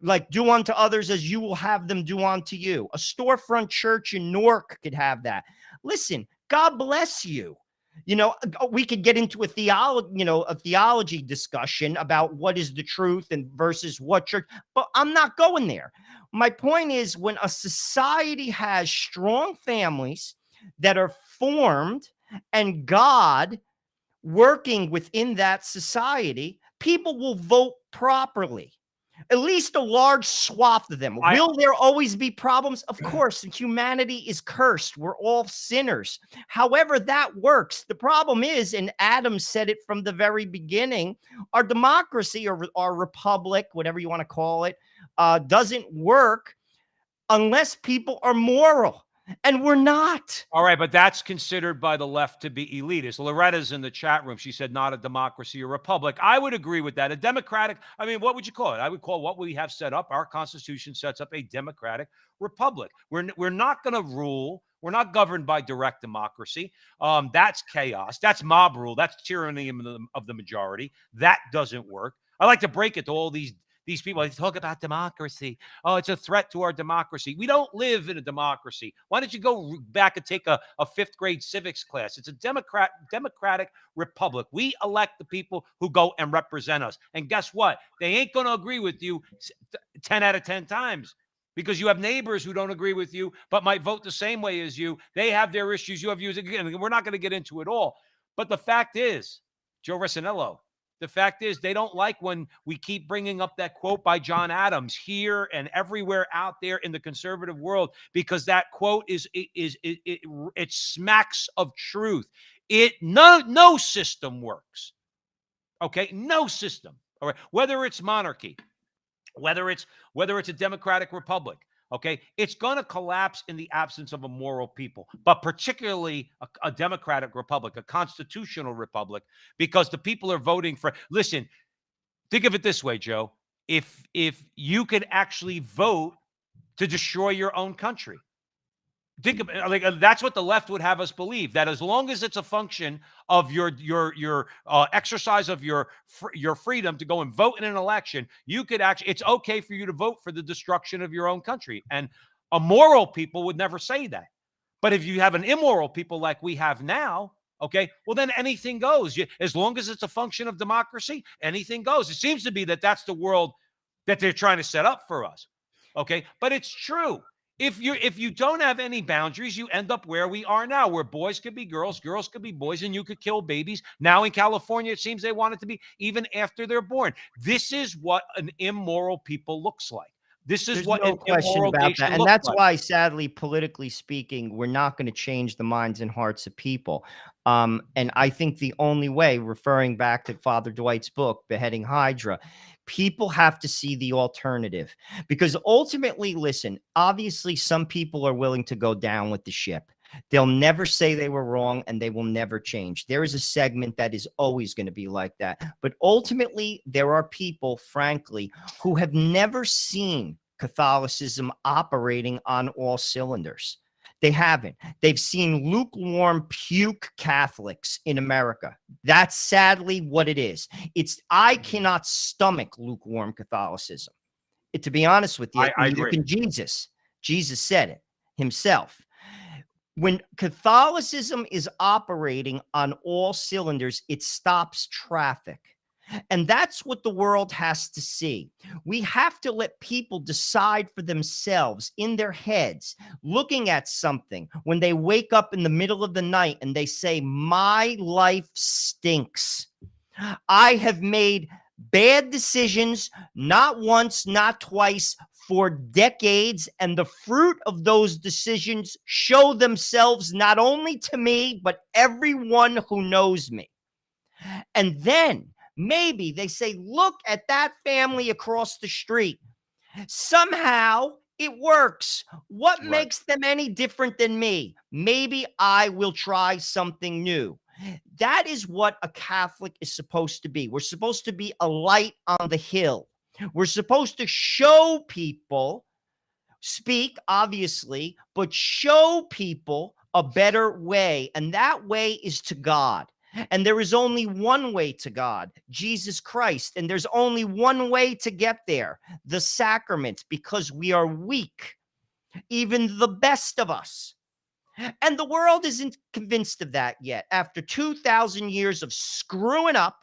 like, do unto others as you will have them do unto you. A storefront church in Newark could have that. Listen, God bless you. You know, we could get into a theology discussion about what is the truth and versus what church, but I'm not going there. My point is, when a society has strong families that are formed and God working within that society, people will vote properly. At least a large swath of them. Will there always be problems? Of course, humanity is cursed. We're all sinners. However that works. The problem is, and Adam said it from the very beginning, our democracy or our republic, whatever you want to call it, doesn't work unless people are moral. And we're not. All right, but that's considered by the left to be elitist. Loretta's in the chat room. She said not a democracy or republic. I would agree with that. A democratic, I mean, what would you call it? I would call what we have set up, our Constitution sets up a democratic republic. We're not going to rule. We're not governed by direct democracy. That's chaos. That's mob rule. That's tyranny of the majority. That doesn't work. I like to break it to all these people. They talk about democracy. Oh, it's a threat to our democracy. We don't live in a democracy. Why don't you go back and take a 5th grade civics class? It's a democratic republic. We elect the people who go and represent us. And guess what? They ain't going to agree with you 10 out of 10 times, because you have neighbors who don't agree with you but might vote the same way as you. They have their issues. You have yours. Again, we're not going to get into it all. But the fact is, Joe Resinello, the fact is, they don't like when we keep bringing up that quote by John Adams here and everywhere out there in the conservative world, because that quote it smacks of truth. No system works. Okay, no system. All right, whether it's monarchy, whether it's a democratic republic. Okay, it's going to collapse in the absence of a moral people, but particularly a democratic republic, a constitutional republic, because the people are voting for. Listen, think of it this way, Joe. If you could actually vote to destroy your own country, think of that's what the left would have us believe, that as long as it's a function of your exercise of your freedom to go and vote in an election, you could actually, it's okay for you to vote for the destruction of your own country. And a moral people would never say that. But if you have an immoral people like we have now, okay, well, then anything goes. As long as it's a function of democracy, anything goes. It seems to be that that's the world that they're trying to set up for us. Okay, but it's true. If you don't have any boundaries, you end up where we are now, where boys could be girls, girls could be boys, and you could kill babies. Now in California, it seems they want it to be even after they're born. This is what an immoral people looks like. This is There's what no an question immoral about that. nation And looks that's like. why, sadly, politically speaking, we're not going to change the minds and hearts of people. And I think the only way, referring back to Father Dwight's book, Beheading Hydra, people have to see the alternative. Because ultimately, listen, obviously, some people are willing to go down with the ship. They'll never say they were wrong, and they will never change. There is a segment that is always going to be like that. But ultimately, there are people, frankly, who have never seen Catholicism operating on all cylinders. They haven't. They've seen lukewarm puke Catholics in America. That's sadly what it is. I cannot stomach lukewarm Catholicism. To be honest with you, I neither agree. can Jesus. Jesus said it himself. When Catholicism is operating on all cylinders, it stops traffic. And that's what the world has to see. We have to let people decide for themselves in their heads, looking at something when they wake up in the middle of the night and they say, my life stinks. I have made bad decisions, not once, not twice, for decades, and the fruit of those decisions show themselves not only to me, but everyone who knows me. And then maybe they say, look at that family across the street. Somehow it works. What Right. makes them any different than me? Maybe I will try something new. That is what a Catholic is supposed to be. We're supposed to be a light on the hill. We're supposed to show people, speak, obviously, but show people a better way. And that way is to God. And there is only one way to God, Jesus Christ. And there's only one way to get there, the sacraments, because we are weak, even the best of us. And the world isn't convinced of that yet. After 2,000 years of screwing up,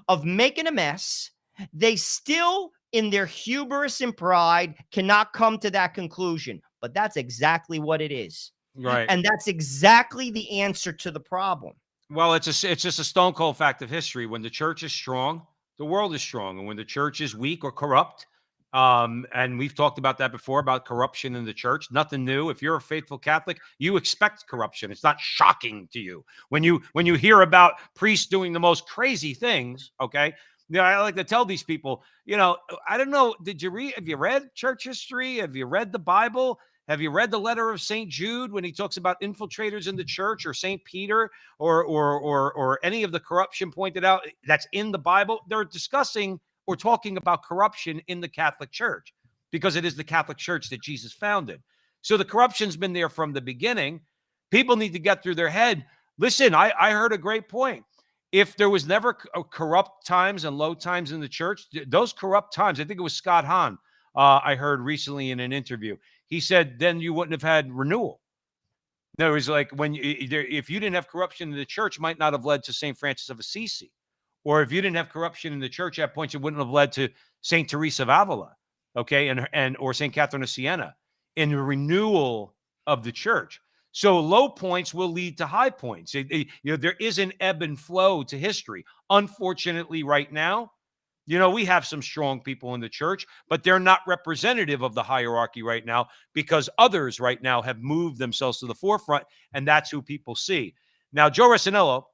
of making a mess, they still, in their hubris and pride, cannot come to that conclusion. But that's exactly what it is. Right. And that's exactly the answer to the problem. Well, it's just a stone cold fact of history. When the church is strong, the world is strong. And when the church is weak or corrupt, and we've talked about that before, about corruption in the church, nothing new. If you're a faithful Catholic, you expect corruption. It's not shocking to you. When you hear about priests doing the most crazy things, okay? Yeah, I like to tell these people, I don't know, have you read church history? Have you read the Bible? Have you read the letter of St. Jude when he talks about infiltrators in the church, or St. Peter, or any of the corruption pointed out that's in the Bible? They're discussing or talking about corruption in the Catholic Church, because it is the Catholic Church that Jesus founded. So the corruption's been there from the beginning. People need to get through their head. Listen, I heard a great point. If there was never corrupt times and low times in the church, those corrupt times, I think it was Scott Hahn, I heard recently in an interview, he said, then you wouldn't have had renewal. No, it was like if you didn't have corruption in the church, might not have led to St. Francis of Assisi. Or if you didn't have corruption in the church at points, it wouldn't have led to St. Teresa of Avila, okay, or St. Catherine of Siena, in the renewal of the church. So low points will lead to high points. There is an ebb and flow to history. Unfortunately, right now, we have some strong people in the church, but they're not representative of the hierarchy right now, because others right now have moved themselves to the forefront, and that's who people see. Now, Joe Resinello,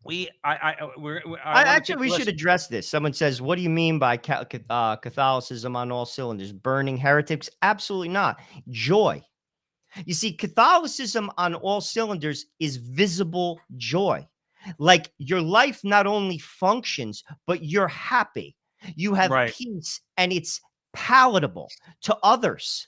we should address this. Someone says, what do you mean by Catholicism on all cylinders? Burning heretics? Absolutely not. Joy. You see, Catholicism on all cylinders is visible joy. Like, your life not only functions, but you're happy. You have peace, and it's palatable to others.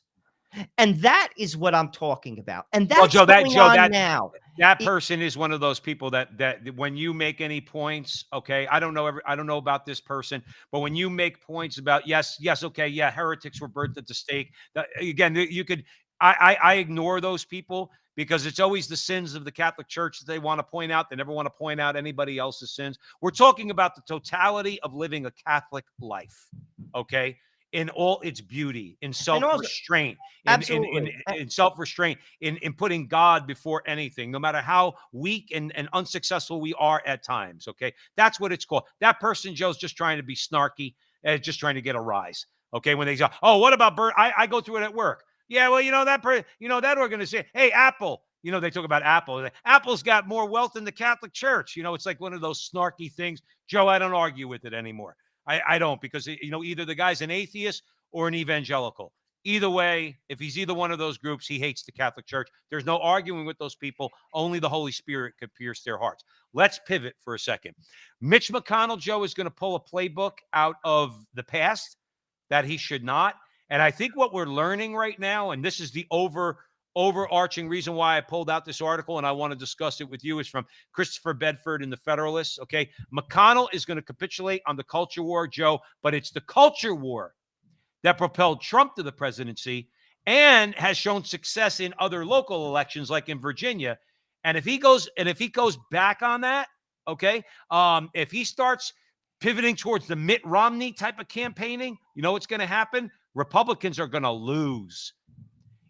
And that is what I'm talking about. And that's going on now. That person is one of those people that when you make any points, okay, I don't know about this person, but when you make points about yes, okay, yeah, heretics were burnt at the stake. Again, you could I ignore those people because it's always the sins of the Catholic Church that they want to point out. They never want to point out anybody else's sins. We're talking about the totality of living a Catholic life, okay? In all its beauty, in And also, self-restraint, absolutely. in self-restraint, in putting God before anything, no matter how weak and unsuccessful we are at times, okay? That's what it's called. That person, Joe's just trying to be snarky and just trying to get a rise, okay? When they say, oh, what about Bert? I go through it at work. Yeah, well, that organization. Hey, Apple. They talk about Apple. Apple's got more wealth than the Catholic Church. It's like one of those snarky things. Joe, I don't argue with it anymore. I don't, because either the guy's an atheist or an evangelical. Either way, if he's either one of those groups, he hates the Catholic Church. There's no arguing with those people. Only the Holy Spirit could pierce their hearts. Let's pivot for a second. Mitch McConnell, Joe, is going to pull a playbook out of the past that he should not. And I think what we're learning right now, and this is the overarching reason why I pulled out this article and I want to discuss it with you, is from Christopher Bedford in the Federalist. Okay. McConnell is going to capitulate on the culture war, Joe, but it's the culture war that propelled Trump to the presidency and has shown success in other local elections, like in Virginia. And if he goes back on that, okay, if he starts pivoting towards the Mitt Romney type of campaigning, what's going to happen? Republicans are going to lose.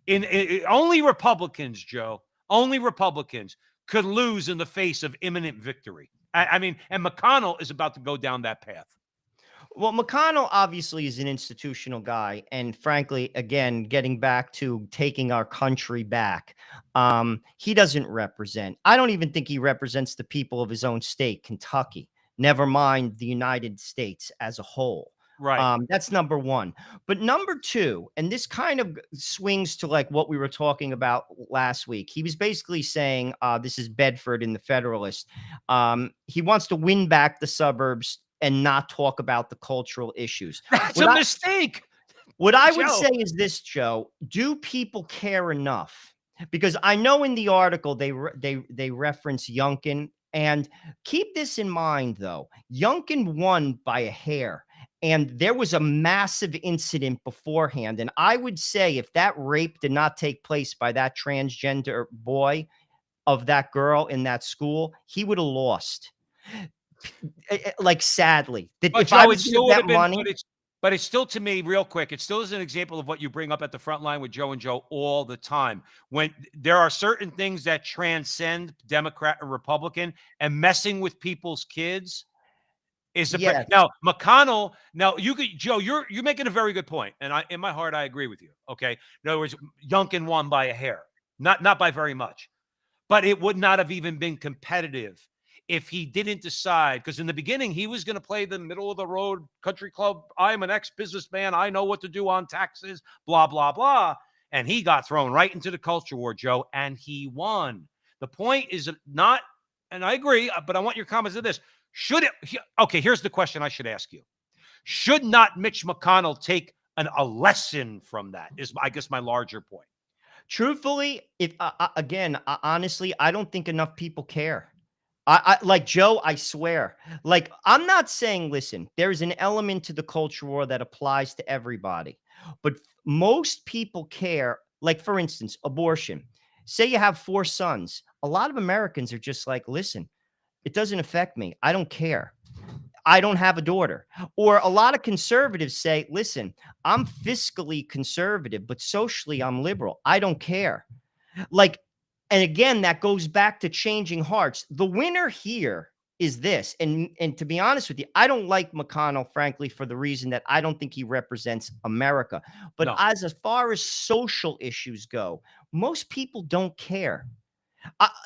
Only Republicans, Joe, only Republicans could lose in the face of imminent victory. I mean, and McConnell is about to go down that path. Well, McConnell obviously is an institutional guy. And frankly, again, getting back to taking our country back, he doesn't represent. I don't even think he represents the people of his own state, Kentucky. Never mind the United States as a whole. Right. That's number one. But number two, and this kind of swings to like what we were talking about last week. He was basically saying, this is Bedford in the Federalist. He wants to win back the suburbs and not talk about the cultural issues. That's a mistake. What I would say is this, Joe: do people care enough? Because I know in the article they reference Youngkin, and keep this in mind though. Youngkin won by a hair. And there was a massive incident beforehand. And I would say if that rape did not take place by that transgender boy of that girl in that school, he would have lost. Like, sadly. But if Joe, I was to bet money, but it's still, to me, real quick, it still is an example of what you bring up at the front line with Joe and Joe all the time. When there are certain things that transcend Democrat or Republican, and messing with people's kids is the now McConnell. Now Joe, you're making a very good point, and in my heart I agree with you. Okay, in other words, Youngkin won by a hair, not by very much, but it would not have even been competitive if he didn't decide. Because in the beginning he was going to play the middle of the road country club. I'm an ex-businessman. I know what to do on taxes. Blah blah blah, and he got thrown right into the culture war, Joe, and he won. The point is not, and I agree, but I want your comments on this. Okay, here's the question I should ask you. Should not Mitch McConnell take a lesson from that, is, I guess, my larger point. Truthfully, honestly, I don't think enough people care. Like Joe, I swear. Like, I'm not saying, listen, there's an element to the culture war that applies to everybody. But most people care. Like, for instance, abortion. Say you have 4 sons. A lot of Americans are just like, listen, it doesn't affect me. I don't care. I don't have a daughter. Or a lot of conservatives say, listen, I'm fiscally conservative, but socially I'm liberal. I don't care. Like, and again, that goes back to changing hearts. The winner here is this. And to be honest with you, I don't like McConnell, frankly, for the reason that I don't think he represents America. But as far as social issues go, most people don't care.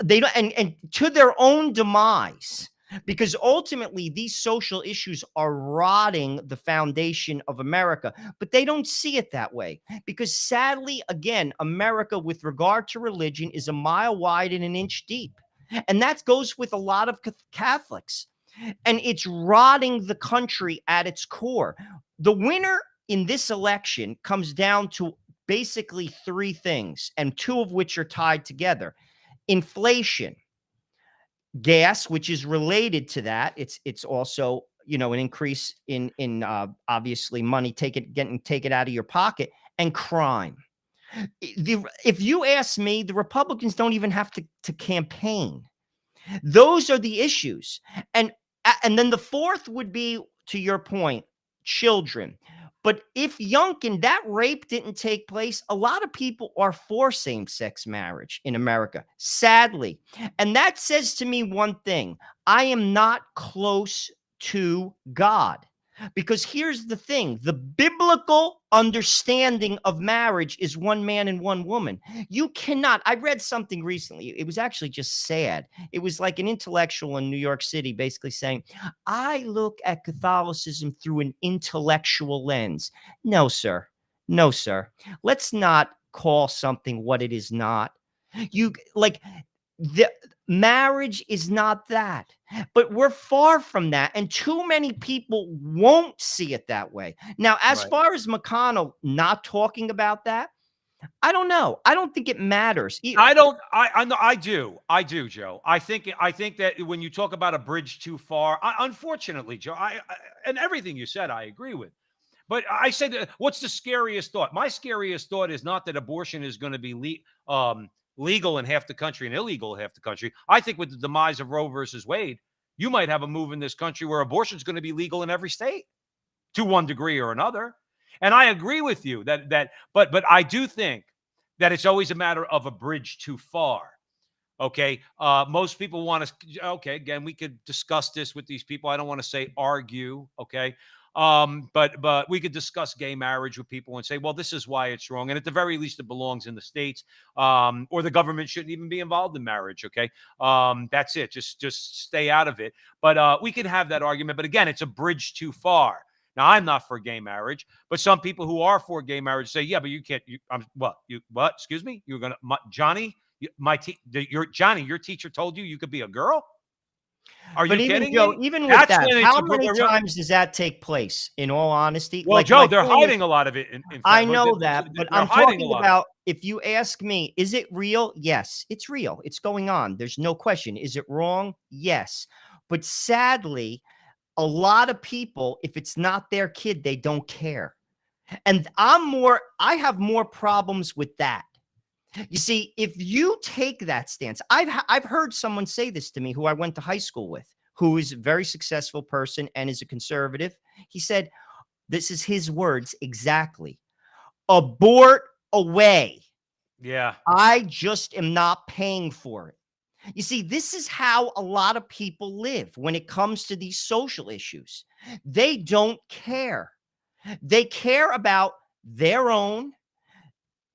They don't, and to their own demise, because ultimately these social issues are rotting the foundation of America. But they don't see it that way, because sadly, again, America, with regard to religion, is a mile wide and an inch deep. And that goes with a lot of Catholics. And it's rotting the country at its core. The winner in this election comes down to basically 3 things, and 2 of which are tied together. Inflation, gas, which is related to that. It's also, an increase in obviously money getting taken out of your pocket, and crime. If you ask me, the Republicans don't even have to campaign. Those are the issues. And then the fourth would be, to your point, children. But if Youngkin, that rape didn't take place, a lot of people are for same-sex marriage in America, sadly. And that says to me one thing: I am not close to God. Because here's the thing: the biblical understanding of marriage is one man and one woman. You cannot. I read something recently. It was actually just sad. It was like an intellectual in New York City basically saying, I look at Catholicism through an intellectual lens. No, sir. No, sir. Let's not call something what it is not. You like the marriage is not that, but we're far from that, and too many people won't see it that way. Now, as far as McConnell not talking about that, I don't know. I don't think it matters. I don't. I do, Joe. I think that when you talk about a bridge too far, unfortunately, Joe, and everything you said, I agree with. But I said, what's the scariest thought? My scariest thought is not that abortion is going to be legal in half the country and illegal in half the country. I think with the demise of Roe versus Wade, you might have a move in this country where abortion is going to be legal in every state to one degree or another. And I agree with you but I do think that it's always a matter of a bridge too far. Okay. Most people want to, okay, again, we could discuss this with these people. I don't want to say argue. Okay. But we could discuss gay marriage with people and say, well, this is why it's wrong. And at the very least, it belongs in the states, or the government shouldn't even be involved in marriage. Okay. That's it. Just stay out of it. But we could have that argument. But again, it's a bridge too far. Now, I'm not for gay marriage, but some people who are for gay marriage say, yeah, but you can't, what? Excuse me? You're going to, Johnny, your teacher told you could be a girl? Are you kidding Joe, me? even with that, how many times does that take place, in all honesty? Well, Joe, they're hiding a lot of it. In fact, I know that, but I'm talking about, if you ask me, is it real? Yes, it's real. It's going on. There's no question. Is it wrong? Yes. But sadly, a lot of people, if it's not their kid, they don't care. And I have more problems with that. You see, if you take that stance, I've heard someone say this to me who I went to high school with, who is a very successful person and is a conservative. He said, this is his words exactly: abort away. Yeah. I just am not paying for it. You see, this is how a lot of people live when it comes to these social issues. They don't care. They care about their own.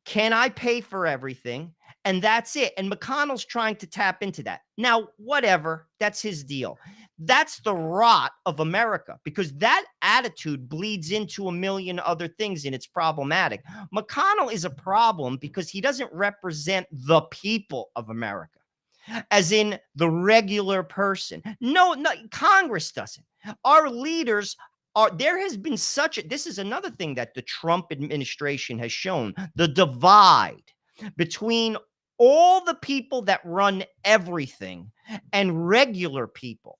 Can I pay for everything? And that's it. And McConnell's trying to tap into that. Now, whatever, that's his deal. That's the rot of America, because that attitude bleeds into a million other things, and it's problematic. McConnell is a problem because he doesn't represent the people of America, as in the regular person. No, Congress doesn't. Our leaders there has been this is another thing that the Trump administration has shown: the divide between all the people that run everything and regular people.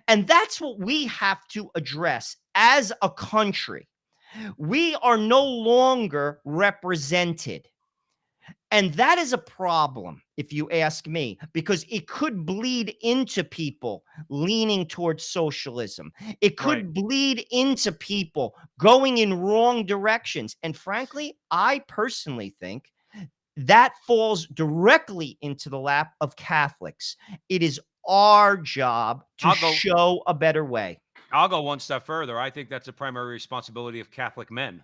And that's what we have to address as a country. We are no longer represented. And that is a problem, if you ask me, because it could bleed into people leaning towards socialism. It could bleed into people going in wrong directions. And frankly, I personally think that falls directly into the lap of Catholics. It is our job to show a better way. I'll go one step further. I think that's a primary responsibility of Catholic men.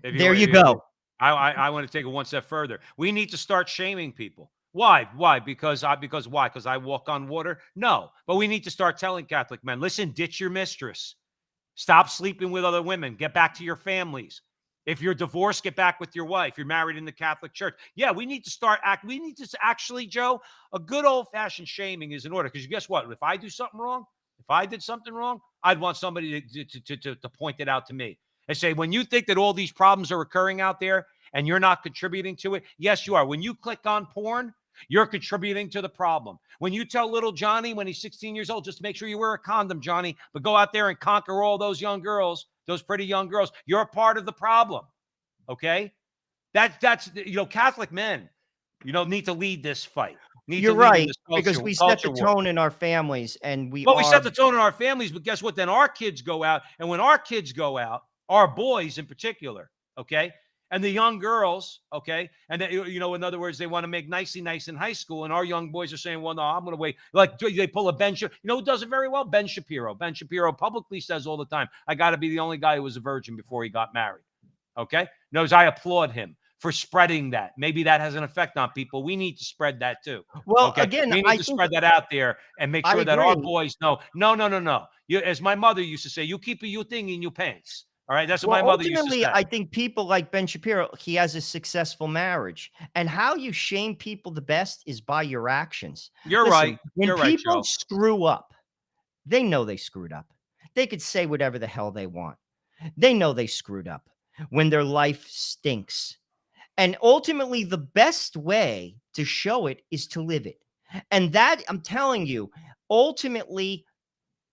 There you go. I want to take it one step further. We need to start shaming people. Why? Because I walk on water? No. But we need to start telling Catholic men, listen, ditch your mistress. Stop sleeping with other women. Get back to your families. If you're divorced, get back with your wife. You're married in the Catholic Church. Yeah, we need to actually, Joe, a good old-fashioned shaming is in order. Because guess what? If I do something wrong, if I did something wrong, I'd want somebody to point it out to me. And say, when you think that all these problems are occurring out there and you're not contributing to it, yes, you are. When you click on porn, you're contributing to the problem. When you tell little Johnny when he's 16 years old, just make sure you wear a condom, Johnny, but go out there and conquer all those young girls, those pretty young girls, you're a part of the problem. Okay? That's Catholic men, need to lead this fight. You're right, because we set the tone in our families, and we set the tone in our families. But guess what? Then our kids go out, and when our kids go out, our boys in particular, okay, and the young girls, okay, and then, in other words, they want to make nice in high school, and our young boys are saying, well, no, I'm going to wait. Like they pull a Ben Shapiro. Who does it very well? Ben Shapiro. Ben Shapiro publicly says all the time, I got to be the only guy who was a virgin before he got married. Okay, knows I applaud him for spreading that. Maybe that has an effect on people. We need to spread that too. Well, okay? Again, we need to spread that out there and make sure that our boys know. No. As my mother used to say, you keep your thing in your pants. All right, that's what my mother used to say. I think people like Ben Shapiro, he has a successful marriage, and how you shame people the best is by your actions. You're right. When people screw up, they know they screwed up. They could say whatever the hell they want. They know they screwed up when their life stinks. And ultimately, the best way to show it is to live it. And that, I'm telling you, ultimately,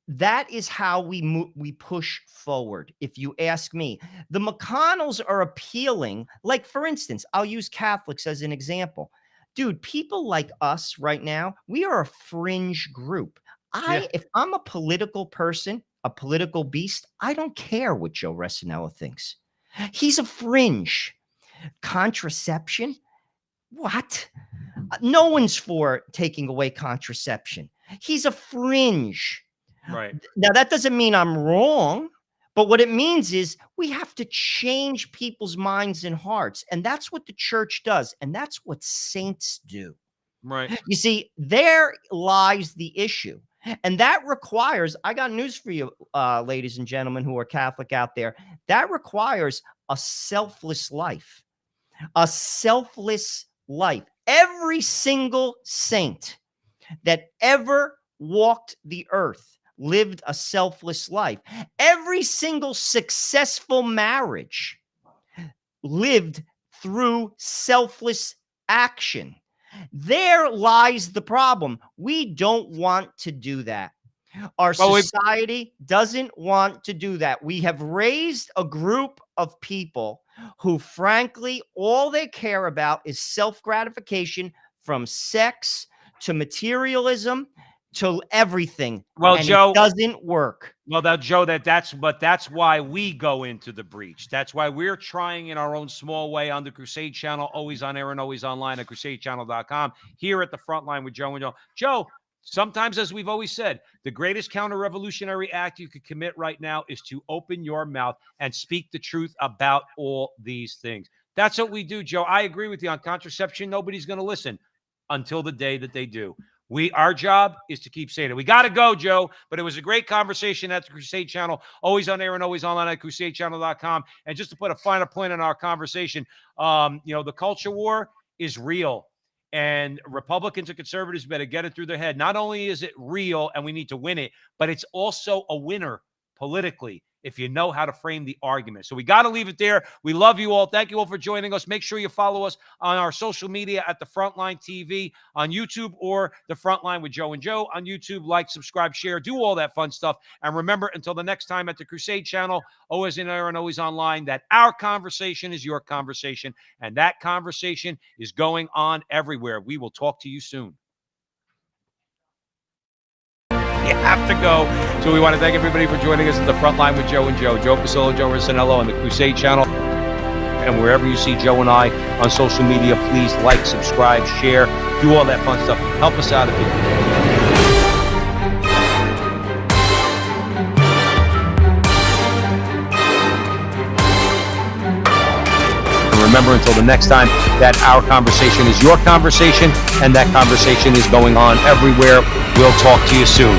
that is how we push forward. If you ask me, the McConnells are appealing. Like, for instance, I'll use Catholics as an example. Dude, people like us right now, we are a fringe group. If I'm a political person, a political beast, I don't care what Joe Resinello thinks. He's a fringe. Contraception? What? No one's for taking away contraception. He's a fringe. Right. Now, that doesn't mean I'm wrong, but what it means is we have to change people's minds and hearts. And that's what the church does. And that's what saints do. Right. You see, there lies the issue. And that requires, I got news for you, ladies and gentlemen who are Catholic out there, that requires a selfless life. A selfless life. Every single saint that ever walked the earth lived a selfless life. Every single successful marriage lived through selfless action. There lies the problem. We don't want to do that. Our society doesn't want to do that. We have raised a group of people who, frankly, all they care about is self-gratification, from sex to materialism to everything. Well, and Joe, it doesn't work. Well, that's why we go into the breach. That's why we're trying in our own small way on the Crusade channel, always on air and always online at crusadechannel.com, here at the Frontline with Joe and Joe. Joe, sometimes, as we've always said, the greatest counter-revolutionary act you could commit right now is to open your mouth and speak the truth about all these things. That's what we do, Joe. I agree with you on contraception. Nobody's going to listen until the day that they do. Our job is to keep saying it. We got to go, Joe, but it was a great conversation at the Crusade channel, always on air and always online at crusadechannel.com. And just to put a finer point on our conversation, the culture war is real. And Republicans and conservatives better get it through their head. Not only is it real and we need to win it, but it's also a winner politically if you know how to frame the argument. So we got to leave it there. We love you all. Thank you all for joining us. Make sure you follow us on our social media at the Frontline TV on YouTube, or the Frontline with Joe and Joe on YouTube. Like, subscribe, share, do all that fun stuff. And remember, until the next time at the Crusade channel, always in air and always online, that our conversation is your conversation, and that conversation is going on everywhere. We will talk to you soon. You have to go. So we want to thank everybody for joining us at the Frontline with Joe and Joe. Joe Pasillo, Joe Resinello on the Crusade channel. And wherever you see Joe and I on social media, please like, subscribe, share, do all that fun stuff. Help us out if you can. Remember, until the next time, that our conversation is your conversation, and that conversation is going on everywhere. We'll talk to you soon.